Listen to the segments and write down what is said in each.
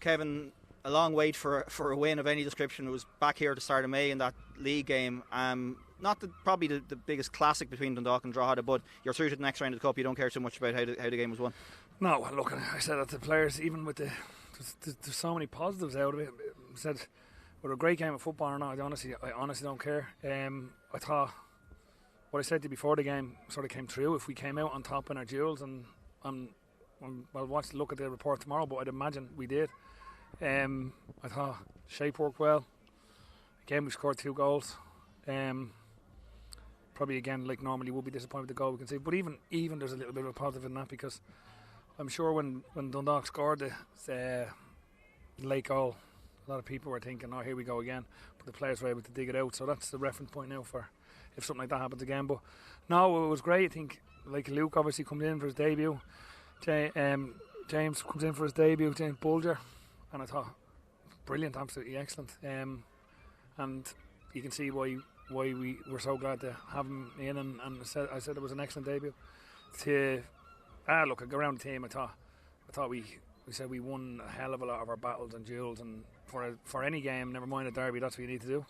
Kevin, a long wait for a win of any description. It was back here at the start of May in that league game. Not probably the biggest classic between Dundalk and Drogheda, but you're through to the next round of the Cup. You don't care too much about how the game was won. No, look, I said that to the players, even with there's so many positives out of it. I said, whether a great game of football or not, I honestly don't care. I thought what I said to you before the game sort of came true. If we came out on top in our duels, and I'll look at the report tomorrow, but I'd imagine we did. I thought shape worked well. Again, we scored 2 goals. Probably again, like normally, would be disappointed with the goal we can see. But even there's a little bit of a positive in that, because I'm sure when Dundalk scored the late goal, a lot of people were thinking, "Oh, here we go again." But the players were able to dig it out, so that's the reference point now for if something like that happens again. But no, it was great. I think like Luke obviously comes in for his debut. James comes in for his debut. James Bulger, and I thought brilliant, absolutely excellent. And you can see why we were so glad to have him in, and I said it was an excellent debut. Look, around the team, I thought we said we won a hell of a lot of our battles and duels, and for any game, never mind a derby, that's what you need to do.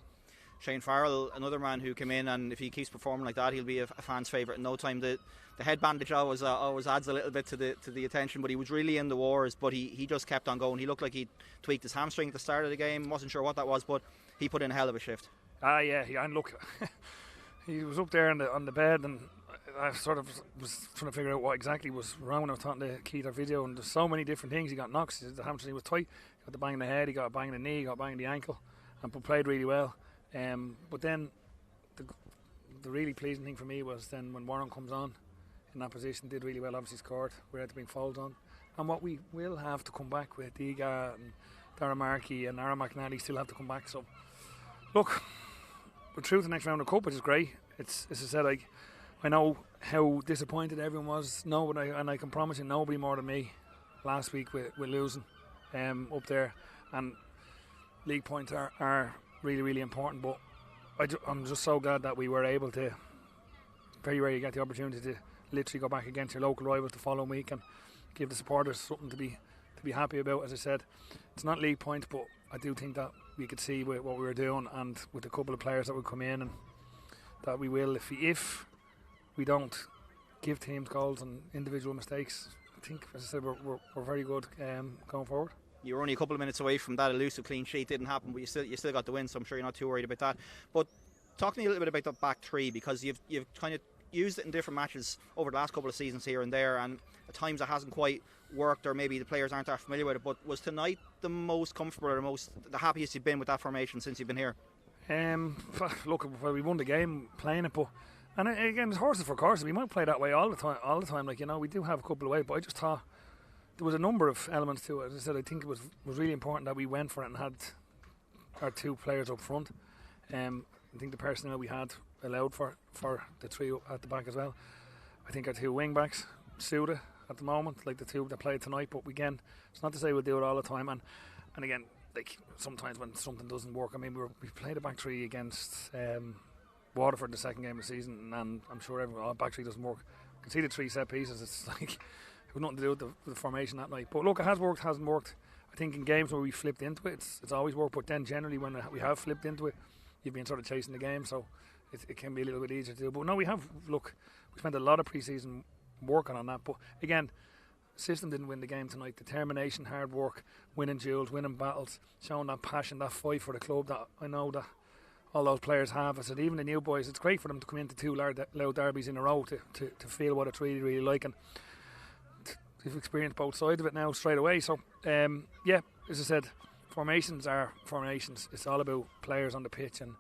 Shane Farrell, another man who came in, and if he keeps performing like that, he'll be a fan's favourite in no time. The head bandage always adds a little bit to the attention, but he was really in the wars, but he just kept on going. He looked like he tweaked his hamstring at the start of the game, wasn't sure what that was, but he put in a hell of a shift. And look, he was up there on the bed, and I sort of was trying to figure out what exactly was wrong when I was talking to Keith our physio, and there's so many different things. He got knocks, the hamstring was tight, he got the bang in the head, he got a bang in the knee, he got a bang in the ankle, and played really well. But then the really pleasing thing for me was then when Warren comes on in that position, did really well, obviously scored, we had to bring Fold on, and what we will have to come back with, Diga and Darragh Markey and Aaron McNally still have to come back. So look, we're through to the next round of the Cup, which is great. It's, as I said, I know how disappointed everyone was. I can promise you, nobody more than me last week with losing up there. And league points are really, really important. But I'm just so glad that we were able to. Very rare you get the opportunity to literally go back against your local rivals the following week and give the supporters something to be happy about. As I said, it's not league points, but I do think that we could see with what we were doing, and with a couple of players that would come in, and that we will, if we don't give teams goals and individual mistakes, I think, as I said, we're very good going forward. You were only a couple of minutes away from that elusive clean sheet. Didn't happen, but you still got the win, so I'm sure you're not too worried about that. But talk to me a little bit about the back three, because you've kind of used it in different matches over the last couple of seasons here and there, and at times it hasn't quite worked, or maybe the players aren't that familiar with it. But was tonight the most comfortable, or the happiest you've been with that formation since you've been here? Look, well, we won the game playing it, but and again, it's horses for courses. We might play that way all the time. Like, we do have a couple of ways, but I just thought there was a number of elements to it. As I said, I think it was really important that we went for it and had our 2 players up front. I think the personnel we had allowed for the 3 at the back as well. I think our 2 wing backs suited at the moment, like the 2 that played tonight. But again, it's not to say we'll do it all the time. And again, like sometimes when something doesn't work, I mean, we played a back 3 against Waterford the second game of the season, and I'm sure back 3 doesn't work. You can see the 3 set pieces. It's like it was nothing to do with the formation that night. But look, it has worked, hasn't worked. I think in games where we flipped into it, it's always worked. But then generally when we have flipped into it, you've been sort of chasing the game, so it can be a little bit easier to do. But no, we spent a lot of pre-season working on that. But again, system didn't win the game tonight. Determination, hard work, winning duels, winning battles, showing that passion, that fight for the club that I know that all those players have. I said, even the new boys, it's great for them to come into 2 loud derbies in a row to feel what it's really, really like. And we've experienced both sides of it now straight away. So, as I said, formations are formations. It's all about players on the pitch and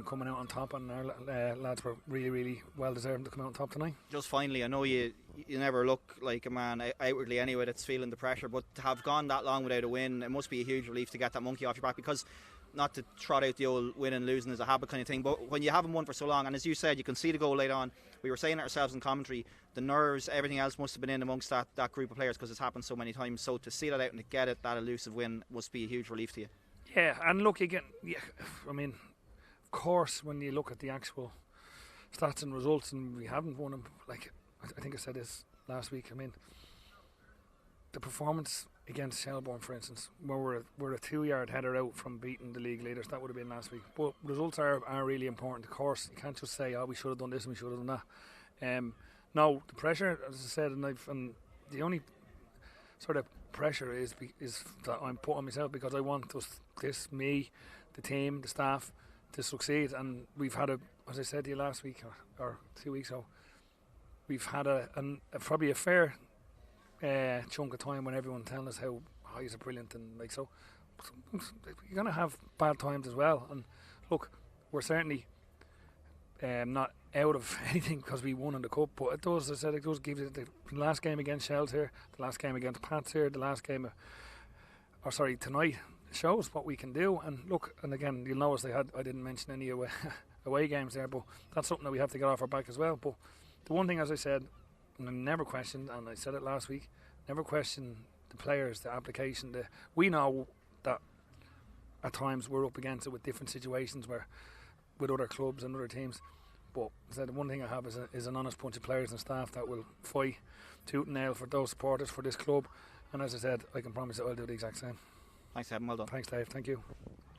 coming out on top, and our lads were really, really well deserved to come out on top tonight. Just finally, I know you never look like a man outwardly anyway that's feeling the pressure, but to have gone that long without a win, it must be a huge relief to get that monkey off your back, because not to trot out the old win and losing is a habit kind of thing, but when you haven't won for so long, and as you said, you can see the goal late on, we were saying it ourselves in commentary, the nerves, everything else must have been in amongst that group of players, because it's happened so many times. So to see that out and to get it, that elusive win, must be a huge relief to you. Yeah, and look again, I mean, of course, when you look at the actual stats and results, and we haven't won them, like I think I said this last week, I mean, the performance against Shelbourne, for instance, where we're a 2-yard header out from beating the league leaders. That would have been last week. But results are really important. Of course, you can't just say, we should have done this and we should have done that. No, the pressure, as I said, and the only sort of pressure is that I'm put on myself, because I want me, the team, the staff to succeed. And we've had as I said to you last week or 2 weeks ago, we've had probably a fair chunk of time when everyone telling us how highs are brilliant, and like, so you're going to have bad times as well. And look, we're certainly not out of anything because we won in the cup, but it does, as I said, it does give you the last game against Shells here, the last game against Pats here, the last game tonight shows what we can do. And look, and again, you'll notice I didn't mention any away games there, but that's something that we have to get off our back as well. But the one thing, as I said, and I never questioned, and I said it last week, never question the players, the application. We know that at times we're up against it with different situations with other clubs and other teams. But as I said, the one thing I have is an honest bunch of players and staff that will fight tooth and nail for those supporters, for this club. And as I said, I can promise that I'll do the exact same. Thanks, Evan. Well done. Thanks, Dave. Thank you.